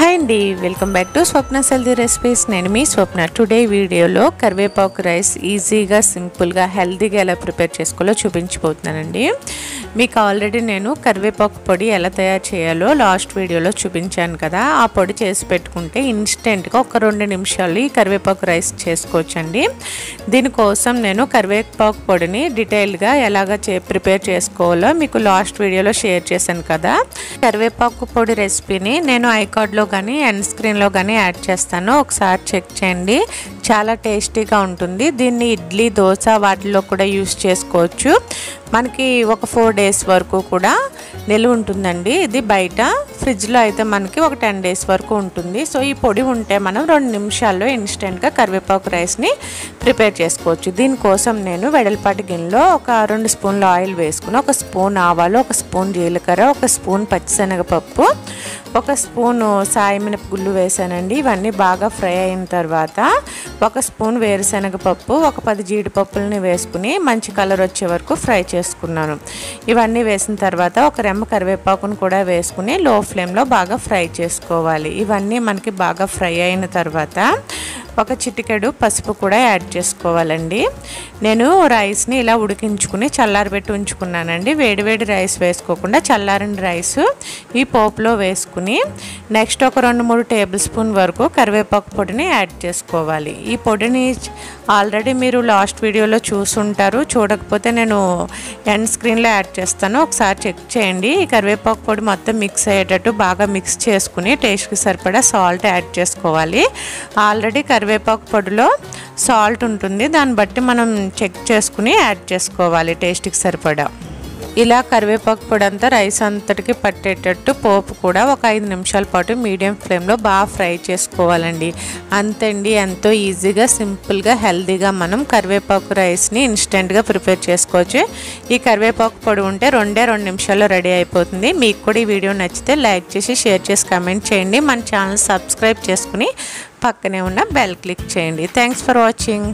Hi అండి, welcome back to Swapna healthy recipes. నేను మీ స్వప్న. Today వీడియోలో కరివేపాకు రైస్ ఈజీగా సింపుల్గా హెల్తీగా ఎలా ప్రిపేర్ చేసుకోవాలో చూపించబోతున్నానండి. మీకు ఆల్రెడీ నేను కరివేపాకు పొడి ఎలా తయారు చేయాలో లాస్ట్ వీడియోలో చూపించాను కదా. ఆ పొడి చేసి పెట్టుకుంటే ఇన్స్టెంట్గా ఒక 2 నిమిషాలు ఈ కరివేపాకు రైస్ చేసుకోవచ్చండి. దీనికోసం నేను కరివేపాకు పొడిని డీటెయిల్గా ఎలాగ ప్రిపేర్ చేసుకోవాలో మీకు లాస్ట్ వీడియోలో షేర్ చేశాను కదా. కరివేపాకు పొడి రెసిపీని నేను ఐకార్డ్లో కానీ ఎండ్ స్క్రీన్లో కానీ యాడ్ చేస్తాను, ఒకసారి చెక్ చేయండి. చాలా టేస్టీగా ఉంటుంది. దీన్ని ఇడ్లీ, దోశ వాటిల్లో కూడా యూస్ చేసుకోవచ్చు. మనకి ఒక 4 days వరకు కూడా నిల్వ ఉంటుందండి. ఇది బయట ఫ్రిడ్జ్లో అయితే మనకి ఒక 10 days వరకు ఉంటుంది. సో ఈ పొడి ఉంటే మనం 2 నిమిషాల్లో ఇన్స్టెంట్గా కరివేపాకు రైస్ని ప్రిపేర్ చేసుకోవచ్చు. దీనికోసం నేను వెడల్పాటి గిన్నెలో ఒక 2 స్పూన్ల ఆయిల్ వేసుకుని, 1 స్పూన్ ఆవాలు, 1 స్పూన్ జీలకర్ర, 1 స్పూన్ పచ్చిశనగపప్పు, 1 స్పూన్ సాయి మినపగుళ్ళు వేసానండి. ఇవన్నీ బాగా ఫ్రై అయిన తర్వాత 1 స్పూన్ వేరుశనగపప్పు, ఒక 10 జీడిపప్పులని వేసుకుని మంచి కలర్ వచ్చే వరకు ఫ్రై చేసుకున్నాను. ఇవన్నీ వేసిన తర్వాత ఒక రెమ్మ కరివేపాకును కూడా వేసుకుని లో ఫ్లేమ్లో బాగా ఫ్రై చేసుకోవాలి. ఇవన్నీ మనకి బాగా ఫ్రై అయిన తర్వాత ఒక చిటికెడు పసుపు కూడా యాడ్ చేసుకోవాలండి. నేను రైస్ని ఇలా ఉడికించుకుని చల్లారబెట్టి ఉంచుకున్నానండి. వేడివేడి రైస్ వేసుకోకుండా చల్లారిన రైస్ ఈ పోపులో వేసుకుని నెక్స్ట్ ఒక 2-3 టేబుల్ స్పూన్ వరకు కరివేపాకు పొడిని యాడ్ చేసుకోవాలి. ఈ పొడిని ఆల్రెడీ మీరు లాస్ట్ వీడియోలో చూసుంటారు, చూడకపోతే నేను ఎండ్ స్క్రీన్లో యాడ్ చేస్తాను, ఒకసారి చెక్ చేయండి. ఈ కరివేపాకు పొడి మొత్తం మిక్స్ అయ్యేటట్టు బాగా మిక్స్ చేసుకుని టేస్ట్కి సరిపడా సాల్ట్ యాడ్ చేసుకోవాలి. ఆల్రెడీ కరివేపాకు పొడిలో సాల్ట్ ఉంటుంది, దాన్ని బట్టి మనం చెక్ చేసుకుని యాడ్ చేసుకోవాలి టేస్ట్కి సరిపడా. ఇలా కరివేపాకు పొడి అంతా రైస్ అంతటికి పట్టేటట్టు పోపు కూడా ఒక 5 నిమిషాల పాటు మీడియం ఫ్లేమ్లో బాగా ఫ్రై చేసుకోవాలండి. అంతండి, ఎంతో ఈజీగా సింపుల్గా హెల్తీగా మనం కరివేపాకు రైస్ని ఇన్స్టెంట్గా ప్రిపేర్ చేసుకోవచ్చు. ఈ కరివేపాకు పొడి ఉంటే 2 నిమిషాల్లో రెడీ అయిపోతుంది. మీకు కూడా ఈ వీడియో నచ్చితే లైక్ చేసి, షేర్ చేసి, కామెంట్ చేయండి. మన ఛానల్ సబ్స్క్రైబ్ చేసుకుని పక్కనే ఉన్న బెల్ క్లిక్ చేయండి. Thanks for watching.